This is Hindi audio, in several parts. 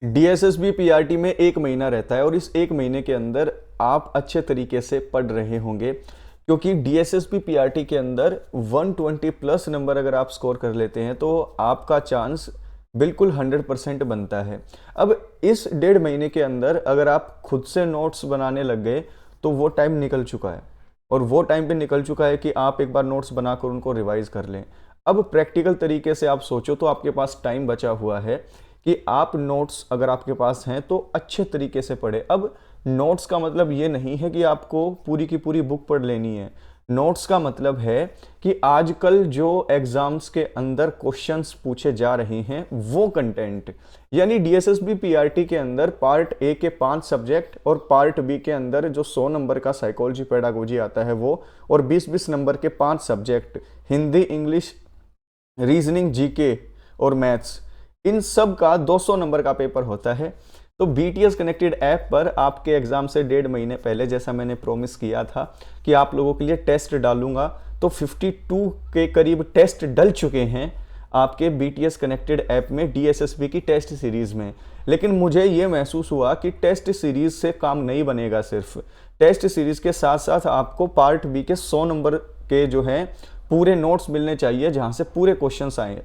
डीएसएसबी पीआरटी में 1 महीना रहता है और इस 1 महीने के अंदर आप अच्छे तरीके से पढ़ रहे होंगे, क्योंकि डीएसएसबी पीआरटी के अंदर 120 प्लस नंबर अगर आप स्कोर कर लेते हैं तो आपका चांस बिल्कुल 100% बनता है। अब इस 1.5 महीने के अंदर अगर आप खुद से नोट्स बनाने लग गए तो वो टाइम निकल चुका है, और वो टाइम पे निकल चुका है कि आप एक बार नोट्स बनाकर उनको रिवाइज कर लें। अब प्रैक्टिकल तरीके से आप सोचो तो आपके पास टाइम बचा हुआ है कि आप नोट्स अगर आपके पास हैं तो अच्छे तरीके से पढ़े। अब नोट्स का मतलब ये नहीं है कि आपको पूरी की पूरी बुक पढ़ लेनी है। नोट्स का मतलब है कि आजकल जो एग्जाम्स के अंदर क्वेश्चंस पूछे जा रहे हैं वो कंटेंट, यानी डीएसएसबी पीआरटी के अंदर पार्ट ए के 5 सब्जेक्ट और पार्ट बी के अंदर जो 100 नंबर का साइकोलॉजी पेडागोजी आता है वो, और 20-20 नंबर के 5 subject Hindi, English, reasoning, GK और मैथ्स, इन सब का 200 नंबर का पेपर होता है। तो बीटीएस कनेक्टेड ऐप पर आपके एग्जाम से 1.5 महीने पहले, जैसा मैंने प्रॉमिस किया था कि आप लोगों के लिए टेस्ट डालूंगा, तो 52 के करीब टेस्ट डल चुके हैं आपके बीटीएस कनेक्टेड ऐप में डीएसएसबी की टेस्ट सीरीज में। लेकिन मुझे ये महसूस हुआ कि टेस्ट सीरीज से काम नहीं बनेगा। सिर्फ टेस्ट सीरीज के साथ साथ आपको पार्ट बी के 100 नंबर के जो हैं पूरे नोट्स मिलने चाहिए जहां से पूरे क्वेश्चंस आए।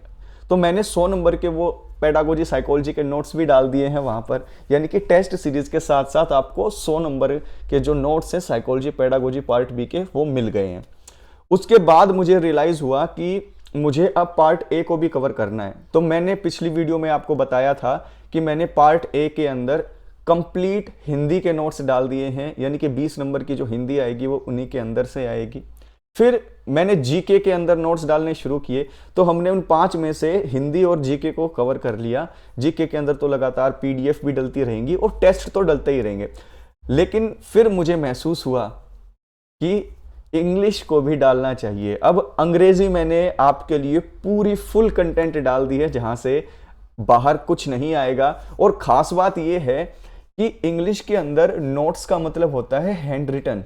तो मैंने 100 नंबर के वो पेडागोजी साइकोलॉजी के नोट्स भी डाल दिए हैं वहां पर, यानी कि टेस्ट सीरीज के साथ साथ आपको 100 नंबर के जो नोट्स हैं साइकोलॉजी पेडागोजी पार्ट बी के वो मिल गए हैं। उसके बाद मुझे रियलाइज हुआ कि मुझे अब पार्ट ए को भी कवर करना है। तो मैंने पिछली वीडियो में आपको बताया था कि मैंने पार्ट ए के अंदर कंप्लीट हिंदी के नोट्स डाल दिए हैं, यानी कि 20 नंबर की जो हिंदी आएगी वो उन्हीं के अंदर से आएगी। फिर मैंने जीके के अंदर नोट्स डालने शुरू किए, तो हमने उन 5 में से हिंदी और जीके को कवर कर लिया। जीके के अंदर तो लगातार पीडीएफ भी डलती रहेंगी और टेस्ट तो डलते ही रहेंगे। लेकिन फिर मुझे महसूस हुआ कि इंग्लिश को भी डालना चाहिए। अब अंग्रेजी मैंने आपके लिए पूरी फुल कंटेंट डाल दी है जहां से बाहर कुछ नहीं आएगा। और खास बात यह है कि इंग्लिश के अंदर नोट्स का मतलब होता है हैंड रिटन,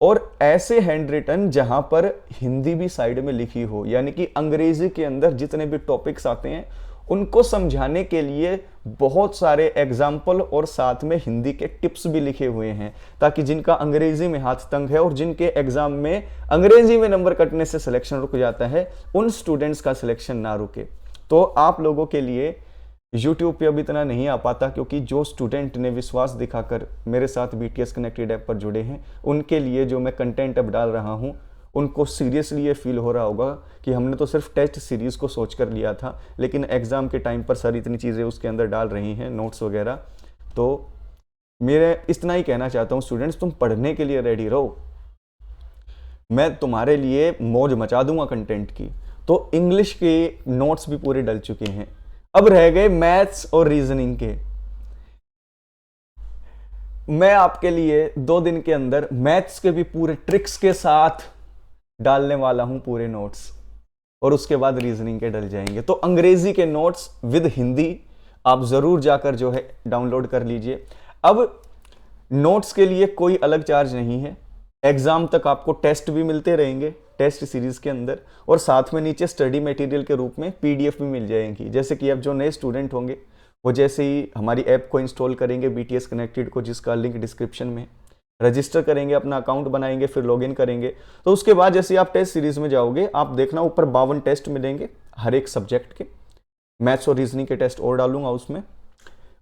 और ऐसे हैंड रिटन जहां पर हिंदी भी साइड में लिखी हो, यानी कि अंग्रेजी के अंदर जितने भी टॉपिक्स आते हैं उनको समझाने के लिए बहुत सारे एग्जाम्पल और साथ में हिंदी के टिप्स भी लिखे हुए हैं, ताकि जिनका अंग्रेजी में हाथ तंग है और जिनके एग्जाम में अंग्रेजी में नंबर कटने से सिलेक्शन रुक जाता है, उन स्टूडेंट्स का सिलेक्शन ना रुके। तो आप लोगों के लिए YouTube पे अब इतना नहीं आ पाता, क्योंकि जो स्टूडेंट ने विश्वास दिखाकर मेरे साथ बीटीएस कनेक्टेड ऐप पर जुड़े हैं उनके लिए जो मैं कंटेंट अब डाल रहा हूं, उनको सीरियसली ये फील हो रहा होगा कि हमने तो सिर्फ टेस्ट सीरीज़ को सोच कर लिया था, लेकिन एग्ज़ाम के टाइम पर सर इतनी चीज़ें उसके अंदर डाल रही हैं, नोट्स वगैरह। तो मेरे इतना ही कहना चाहता हूँ, स्टूडेंट्स तुम पढ़ने के लिए रेडी रहो, मैं तुम्हारे लिए मौज मचा दूंगा कंटेंट की। तो इंग्लिश के नोट्स भी पूरे डल चुके हैं, अब रह गए मैथ्स और रीजनिंग के। मैं आपके लिए 2 दिन के अंदर मैथ्स के भी पूरे ट्रिक्स के साथ डालने वाला हूं पूरे नोट्स, और उसके बाद रीजनिंग के डल जाएंगे। तो अंग्रेजी के नोट्स विद हिंदी आप जरूर जाकर जो है डाउनलोड कर लीजिए। अब नोट्स के लिए कोई अलग चार्ज नहीं है, एग्जाम तक आपको टेस्ट भी मिलते रहेंगे टेस्ट सीरीज के अंदर, और साथ में नीचे स्टडी मटेरियल के रूप में पीडीएफ भी मिल जाएंगी। जैसे कि अब जो नए स्टूडेंट होंगे वो जैसे ही हमारी ऐप को इंस्टॉल करेंगे बीटीएस कनेक्टेड को, जिसका लिंक डिस्क्रिप्शन में, रजिस्टर करेंगे, अपना अकाउंट बनाएंगे, फिर लॉगिन करेंगे, तो उसके बाद जैसे आप टेस्ट सीरीज में जाओगे आप देखना ऊपर 52 टेस्ट मिलेंगे हर एक सब्जेक्ट के। मैथ्स और रीजनिंग के टेस्ट और डालूंगा उसमें।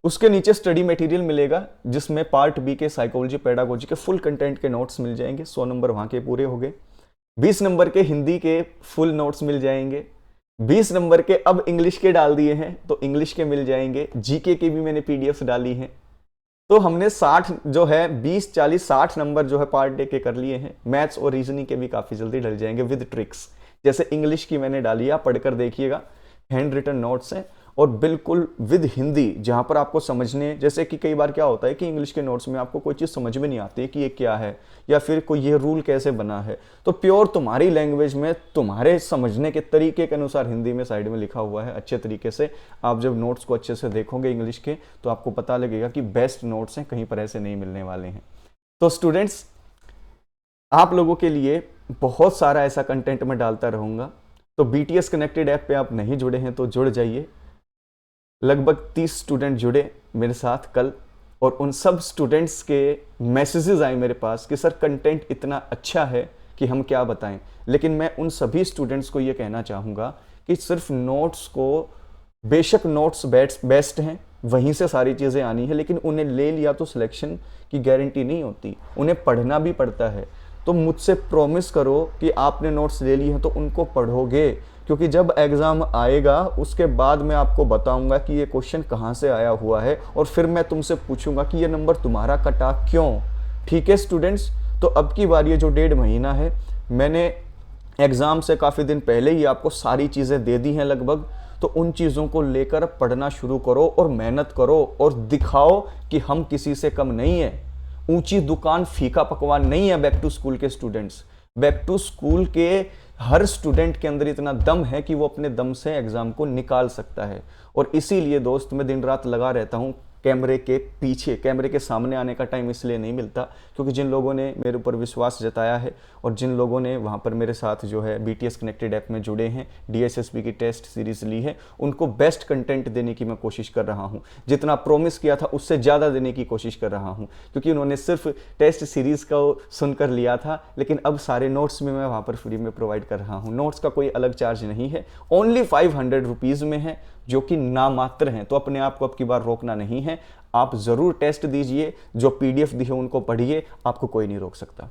उसके नीचे स्टडी मटेरियल मिलेगा जिसमें पार्ट बी के साइकोलॉजी पेडागोजी के फुल कंटेंट के नोट्स मिल जाएंगे, 100 नंबर वहां के पूरे हो गए। 20 नंबर के हिंदी के फुल नोट्स मिल जाएंगे। 20 नंबर के अब इंग्लिश के डाल दिए हैं तो इंग्लिश के मिल जाएंगे। जीके की भी मैंने पीडीएफ डाली है। तो हमने 60 जो है 20, 40, 60 नंबर जो है पार्ट डे के कर लिए हैं। मैथ्स और रीजनिंग के भी काफी जल्दी डल जाएंगे विद ट्रिक्स। जैसे इंग्लिश की मैंने डाली, आप पढ़कर देखिएगा, हैंड रिटन नोट्स हैं और बिल्कुल विद हिंदी, जहां पर आपको समझने, जैसे कि कई बार क्या होता है कि इंग्लिश के नोट्स में आपको कोई चीज़ समझ में नहीं आती कि ये क्या है या फिर कोई ये रूल कैसे बना है, तो प्योर तुम्हारी लैंग्वेज में तुम्हारे समझने के तरीके के अनुसार हिंदी में साइड में लिखा हुआ है अच्छे तरीके से। आप जब नोट्स को अच्छे से देखोगे इंग्लिश के तो आपको पता लगेगा कि बेस्ट नोट्स हैं, कहीं पर ऐसे नहीं मिलने वाले हैं। तो स्टूडेंट्स, आप लोगों के लिए बहुत सारा ऐसा कंटेंट मैं डालता रहूँगा। तो बीटीएस कनेक्टेड ऐप पे आप नहीं जुड़े हैं तो जुड़ जाइए। लगभग 30 स्टूडेंट जुड़े मेरे साथ कल, और उन सब स्टूडेंट्स के मैसेजेस आए मेरे पास कि सर कंटेंट इतना अच्छा है कि हम क्या बताएं। लेकिन मैं उन सभी स्टूडेंट्स को ये कहना चाहूँगा कि सिर्फ नोट्स को, बेशक नोट्स बेस्ट हैं, वहीं से सारी चीज़ें आनी है, लेकिन उन्हें ले लिया तो सिलेक्शन की गारंटी नहीं होती, उन्हें पढ़ना भी पड़ता है। तो मुझसे प्रॉमिस करो कि आपने नोट्स ले लिए हैं तो उनको पढ़ोगे, क्योंकि जब एग्ज़ाम आएगा उसके बाद मैं आपको बताऊंगा कि ये क्वेश्चन कहाँ से आया हुआ है, और फिर मैं तुमसे पूछूंगा कि ये नंबर तुम्हारा कटा क्यों। ठीक है स्टूडेंट्स, तो अब की बार ये जो 1.5 महीना है, मैंने एग्ज़ाम से काफ़ी दिन पहले ही आपको सारी चीज़ें दे दी हैं लगभग, तो उन चीज़ों को लेकर पढ़ना शुरू करो और मेहनत करो और दिखाओ कि हम किसी से कम नहीं है। ऊंची दुकान फीका पकवान नहीं है बैक टू स्कूल के स्टूडेंट्स। बैक टू स्कूल के हर स्टूडेंट के अंदर इतना दम है कि वो अपने दम से एग्ज़ाम को निकाल सकता है। और इसीलिए दोस्त मैं दिन रात लगा रहता हूँ कैमरे के पीछे। कैमरे के सामने आने का टाइम इसलिए नहीं मिलता क्योंकि जिन लोगों ने मेरे ऊपर विश्वास जताया है और जिन लोगों ने वहाँ पर मेरे साथ जो है BTS कनेक्टेड ऐप में जुड़े हैं, DSSB की टेस्ट सीरीज़ ली है, उनको बेस्ट कंटेंट देने की मैं कोशिश कर रहा हूँ। जितना प्रॉमिस किया था उससे ज़्यादा देने की कोशिश कर रहा हूँ, क्योंकि उन्होंने सिर्फ टेस्ट सीरीज़ को सुनकर लिया था, लेकिन अब सारे नोट्स में मैं वहाँ पर फ्री में प्रोवाइड कर रहा हूँ। नोट्स का कोई अलग चार्ज नहीं है, ओनली 500 रुपीज़ में है, जो कि नामात्र हैं। तो अपने आप को अब की बार रोकना नहीं है, आप ज़रूर टेस्ट दीजिए, जो PDF दी है उनको पढ़िए, आपको कोई नहीं रोक सकता।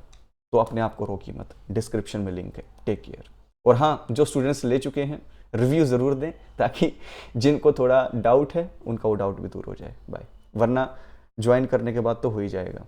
तो अपने आप को रोकिए मत, डिस्क्रिप्शन में लिंक है। Take care. और हाँ, जो स्टूडेंट्स ले चुके हैं रिव्यू ज़रूर दें, ताकि जिनको थोड़ा डाउट है उनका वो डाउट भी दूर हो जाए। बाय। वरना ज्वाइन करने के बाद तो हो ही जाएगा।